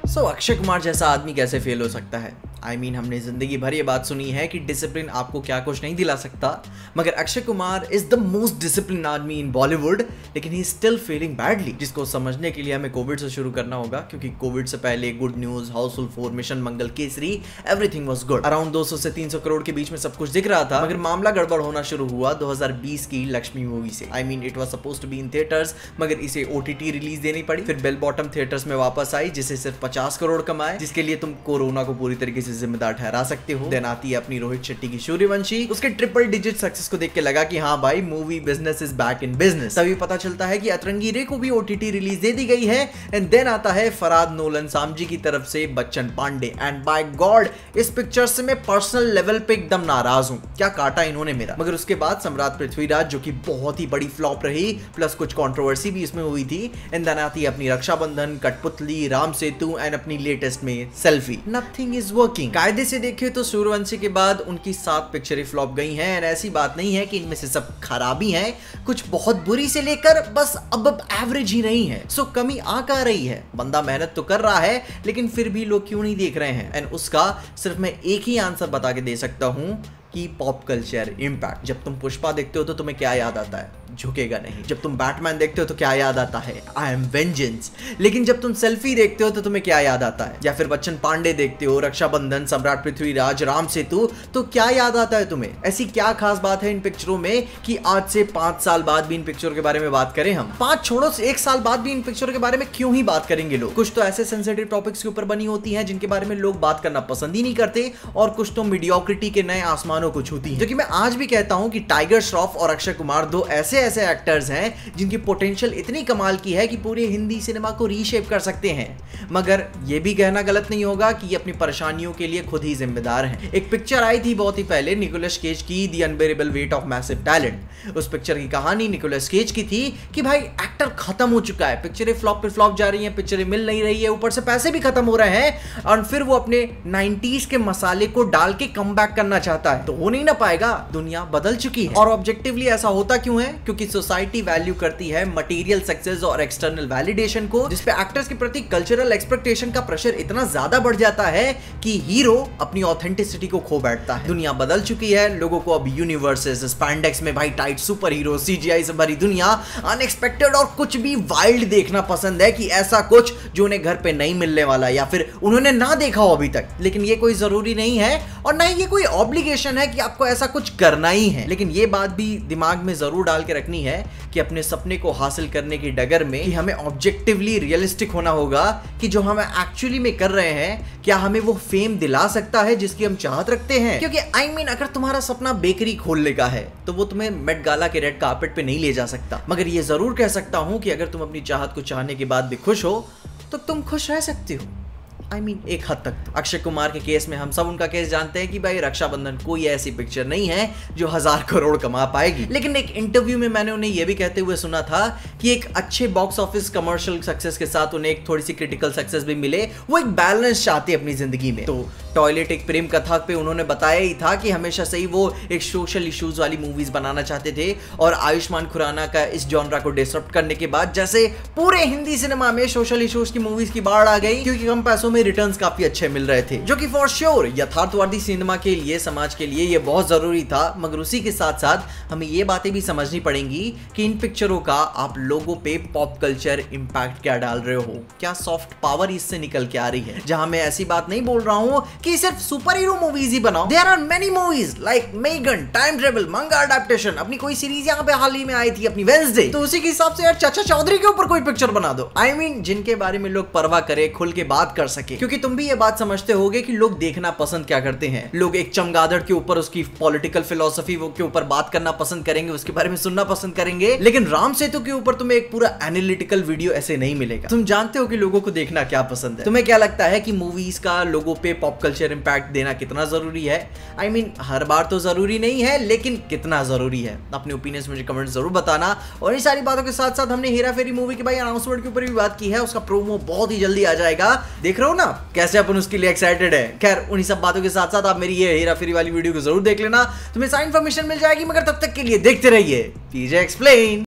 अक्षय कुमार जैसा आदमी कैसे फेल हो सकता है? हमने जिंदगी भर ये बात सुनी है कि डिसिप्लिन आपको क्या कुछ नहीं दिला सकता, मगर Akshay Kumar is the most discipline आदमी इन बॉलीवुड, लेकिन ही स्टिल फेलिंग बैडली। जिसको समझने के लिए हमें कोविड से शुरू करना होगा, क्योंकि कोविड से पहले good news, Housefull 4, mission Mangal, Kesari, everything was good. Around 200 से 300 करोड़ के बीच में सब कुछ दिख रहा था, मगर मामला गड़बड़ होना शुरू हुआ 2020 की लक्ष्मी मूवी से। It was supposed to be in theatres, मगर इसे ओटीटी रिलीज देनी पड़ी। फिर बेल बॉटम थिएटर्स में वापस आई, जिसे सिर्फ 50 करोड़ कमाए, जिसके लिए तुम कोरोना को पूरी तरीके से जिम्मेदार ठहरा सकते हो। देन आती है अपनी रोहित शेट्टी की सूर्यवंशी। उसके ट्रिपल डिजिट सक्सेस को देख के लगा कि हाँ भाई, movie business is back in business. तभी पता चलता है कि अतरंगी रे को भी ओटीटी रिलीज दे दी गई है। एंड देन आता है फरहाद नोलन सामजी की तरफ से Bachchan Pandey. And by god, इस पिक्चर से मैं पर्सनल लेवल पे एकदम नाराज हूं। क्या काटा इन्होंने मेरा। मगर उसके बाद सम्राट पृथ्वीराज, जो कि बहुत ही बड़ी फ्लॉप रही, प्लस कुछ कंट्रोवर्सी भी इसमें हुई थी। एंड देन आती है अपनी रक्षाबंधन, कठपुतली, राम सेतु एंड अपनी लेटेस्ट में सेल्फी। Nothing is working. कायदे से देखे तो सूर्यवंशी के बाद उनकी 7 पिक्चरें फ्लॉप गई हैं। ऐसी बात नहीं है कि इनमें से सब खराबी हैं, कुछ बहुत बुरी से लेकर बस अब एवरेज ही नहीं है। सो कमी आ कहां रही है? बंदा मेहनत तो कर रहा है, लेकिन फिर भी लोग क्यों नहीं देख रहे हैं? एंड उसका सिर्फ मैं एक ही आंसर बता के दे सकता हूं कि पॉप कल्चर इंपैक्ट। जब तुम पुष्पा देखते हो तो तुम्हें क्या याद आता है? झुकेगा नहीं। जब तुम बैटमैन देखते हो तो क्या याद आता है? I am vengeance. लेकिन जब तुम सेल्फी देखते हो तो तुम्हें क्या याद आता है? या फिर बच्चन पांडे देखते हो, रक्षाबंधन, सम्राट पृथ्वीराज, राम सेतु, तो क्या याद आता है तुम्हें? ऐसी क्या खास बात है इन पिक्चरों में कि आज से 5 साल बाद भी इन पिक्चरों के बारे में बात करें हम? 5 छोड़ो, 1 साल बाद भी इन पिक्चरों के बारे में क्यों ही बात करेंगे लोग? कुछ तो ऐसे सेंसिटिव टॉपिक्स के ऊपर बनी होती हैं जिनके बारे में लोग बात करना पसंद ही नहीं करते, और कुछ तो मीडियोक्रिटी के नए आसमानों को छूती है। जो कि मैं आज भी कहता हूं कि टाइगर श्रॉफ और अक्षय कुमार 2 ऐसे एक्टर्स हैं जिनकी पोटेंशियल इतनी कमाल की है कि पूरे हिंदी सिनेमा को रीशेप कर सकते हैं। मगर यह भी कहना गलत नहीं होगा कि ये अपनी परेशानियों के लिए खुद ही जिम्मेदार हैं। एक पिक्चर आई थी बहुत ही पहले निकोलस केज की, the unbearable weight of massive talent. उस पिक्चर की कहानी निकोलस केज की थी कि भाई एक्टर खत्म हो चुका है, पिक्चरें फ्लॉप पे फ्लॉप जा रही हैं, पिक्चरें मिल नहीं रही है, ऊपर से पैसे भी खत्म हो रहे हैं, और फिर वो अपने 90s के मसाले को डाल के कमबैक करना चाहता है। तो हो नहीं ना पाएगा, दुनिया बदल चुकी है। और ऑब्जेक्टिवली ऐसा होता क्यों है? क्योंकि सोसाइटी वैल्यू करती है मटेरियल सक्सेस और एक्सटर्नल वैलिडेशन को, जिसपे एक्टर्स के प्रति कल्चरल एक्सपेक्टेशन का प्रेशर इतना ज्यादा बढ़ जाता है कि हीरो अपनी ऑथेंटिसिटी को खो बैठता है। दुनिया बदल चुकी है, लोगों को अब यूनिवर्सेस, स्पैंडेक्स में भाई टाइट सुपर हीरो, सीजीआई से भरी दुनिया, अनएक्सपेक्टेड और कुछ भी वाइल्ड देखना पसंद है, कि ऐसा कुछ जो उन्हें घर पे नहीं मिलने वाला या फिर उन्होंने ना देखा हो अभी तक। लेकिन ये कोई जरूरी नहीं है और ना ही ये कोई ऑब्लिगेशन है कि आपको ऐसा कुछ करना ही है। लेकिन ये बात भी दिमाग में जरूर डाल के रखनी है कि अपने सपने को हासिल करने की डगर में कि हमें ऑब्जेक्टिवली रियलिस्टिक होना होगा कि जो हम एक्चुअली में कर रहे हैं, क्या हमें वो फेम दिला सकता है जिसकी हम चाहत रखते हैं? क्योंकि अगर तुम्हारा सपना बेकरी खोलने का है तो वो तुम्हें मेट गाला के रेड कार्पेट पे नहीं ले जा सकता। मगर ये जरूर कह सकता हूं कि अगर तुम अपनी चाहत को चाहने के बाद भी खुश हो तो तुम खुश रह सकते हो। एक हद तक। अक्षय कुमार के केस में हम सब उनका केस जानते हैं कि भाई रक्षाबंधन कोई ऐसी पिक्चर नहीं है जो 1000 करोड़ कमा पाएगी। लेकिन एक इंटरव्यू में मैंने उन्हें यह भी कहते हुए सुना था कि एक अच्छे बॉक्स ऑफिस कमर्शियल सक्सेस के साथ उन्हें एक थोड़ी सी क्रिटिकल सक्सेस भी मिले, वो एक बैलेंस चाहते अपनी जिंदगी में। तो टॉयलेट एक प्रेम कथा पे उन्होंने बताया ही था कि हमेशा से ही वो एक सोशल इश्यूज वाली मूवीज बनाना चाहते थे, और आयुष्मान खुराना का इस जॉनरा को डिसरप्ट करने के बाद जैसे पूरे हिंदी सिनेमा में सोशल इश्यूज की मूवीज की बाढ़ आ गई, क्योंकि कम पैसों में रिटर्न्स काफी अच्छे मिल रहे थे, जो कि फॉर श्योर यथार्थवादी सिनेमा के लिए, समाज के लिए ये बहुत जरूरी था। मगर उसी के साथ साथ हमें ये बातें भी समझनी पड़ेंगी कि इन पिक्चरों का आप लोगों पे पॉप कल्चर इंपैक्ट क्या डाल रहे हो, क्या सॉफ्ट पावर इससे निकल के आ रही है। जहां मैं ऐसी बात नहीं बोल रहा हूं कि सिर्फ सुपर हीरो मूवीज ही बनाओ, there are many movies like Megan, time travel, manga adaptation, अपनी कोई सीरीज यहाँ पे हाल ही में आई थी अपनी वेडनेसडे, तो उसी के हिसाब से यार चाचा चौधरी के ऊपर कोई पिक्चर बना दो। जिनके बारे में लोग परवाह करे, खुल के बात कर सके। क्योंकि तुम भी ये बात समझते होगे कि लोग देखना पसंद क्या करते हैं। लोग एक चमगादड़ के ऊपर उसकी पॉलिटिकल फिलॉसफी के ऊपर बात करना पसंद करेंगे, उसके बारे में सुनना पसंद करेंगे। लेकिन राम सेतु के ऊपर तुम्हें एक पूरा एनालिटिकल वीडियो ऐसे नहीं मिलेगा। तुम जानते हो कि लोगों को देखना क्या पसंद है। तुम्हें क्या लगता है कि मूवीज का लोगों पे पॉप कल्चर इंपैक्ट देना कितना जरूरी है? हर बार तो जरूरी नहीं है, लेकिन कितना जरूरी है? अपने ओपिनियंस मुझे कमेंट जरूर बताना। और इन सारी बातों के साथ साथ हमने हेरा फेरी मूवी के भाई अनाउंसमेंट के ऊपर भी बात की है, उसका प्रोमो बहुत ही जल्दी आ जाएगा। देख रहे हो ना कैसे अपन उसके लिए एक्साइटेड है। खैर उन्हीं सब बातों के साथ साथ आप मेरी ये हेरा फेरी वाली वीडियो को जरूर देख लेना, तुम्हें सारी इंफॉर्मेशन मिल जाएगी। मगर तब तक के लिए देखते रहिए पीजे एक्सप्लेन।